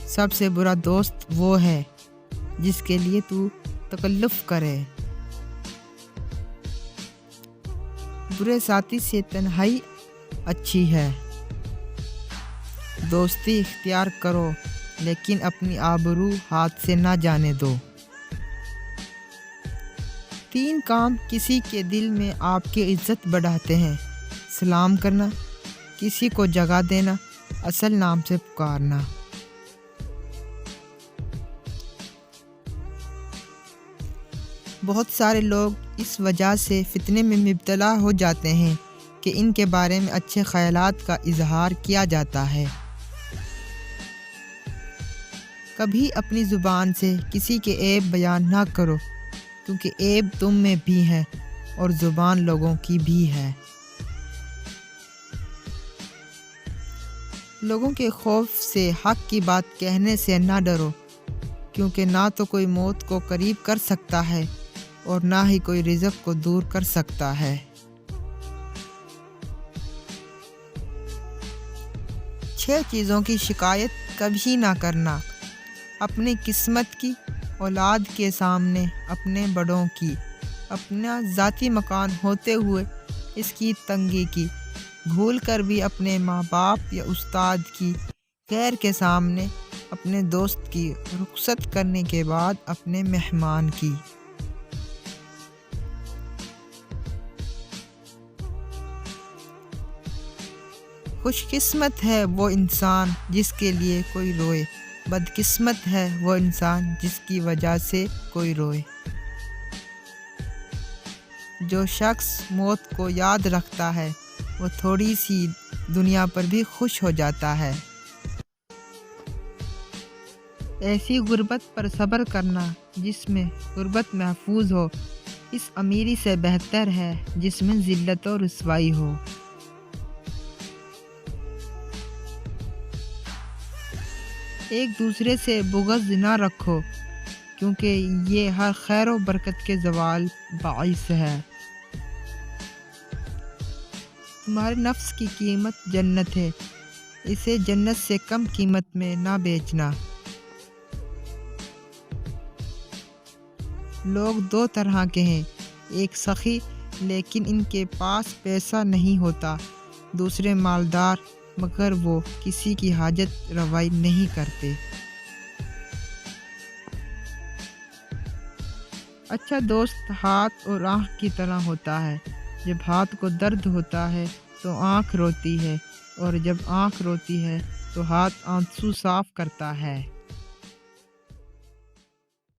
سب سے برا دوست وہ ہے جس کے لیے تو تکلف کرے۔ برے ساتھی سے تنہائی اچھی ہے۔ دوستی اختیار کرو لیکن اپنی آبرو ہاتھ سے نہ جانے دو۔ 3 کام کسی کے دل میں آپ کی عزت بڑھاتے ہیں: سلام کرنا، کسی کو جگہ دینا، اصل نام سے پکارنا۔ بہت سارے لوگ اس وجہ سے فتنے میں مبتلا ہو جاتے ہیں کہ ان کے بارے میں اچھے خیالات کا اظہار کیا جاتا ہے۔ کبھی اپنی زبان سے کسی کے عیب بیان نہ کرو، کیونکہ عیب تم میں بھی ہے اور زبان لوگوں کی بھی ہے۔ لوگوں کے خوف سے حق کی بات کہنے سے نہ ڈرو، کیونکہ نہ تو کوئی موت کو قریب کر سکتا ہے اور نہ ہی کوئی رزق کو دور کر سکتا ہے۔ 6 چیزوں کی شکایت کبھی نہ کرنا: اپنی قسمت کی، اولاد کے سامنے اپنے بڑوں کی، اپنا ذاتی مکان ہوتے ہوئے اس کی تنگی کی، بھول کر بھی اپنے ماں باپ یا استاد کی، غیر کے سامنے اپنے دوست کی، رخصت کرنے کے بعد اپنے مہمان کی۔ خوش قسمت ہے وہ انسان جس کے لیے کوئی روئے، بدقسمت ہے وہ انسان جس کی وجہ سے کوئی روئے۔ جو شخص موت کو یاد رکھتا ہے وہ تھوڑی سی دنیا پر بھی خوش ہو جاتا ہے۔ ایسی غربت پر صبر کرنا جس میں غربت محفوظ ہو، اس امیری سے بہتر ہے جس میں ذلت و رسوائی ہو۔ ایک دوسرے سے بغض نہ رکھو، کیونکہ یہ ہر خیر و برکت کے زوال باعث ہے۔ تمہارے نفس کی قیمت جنت ہے، اسے جنت سے کم قیمت میں نہ بیچنا۔ لوگ 2 طرح کے ہیں: ایک سخی لیکن ان کے پاس پیسہ نہیں ہوتا، دوسرے مالدار مگر وہ کسی کی حاجت روائی نہیں کرتے۔ اچھا دوست ہاتھ اور آنکھ کی طرح ہوتا ہے، جب ہاتھ کو درد ہوتا ہے تو آنکھ روتی ہے، اور جب آنکھ روتی ہے تو ہاتھ آنسو صاف کرتا ہے۔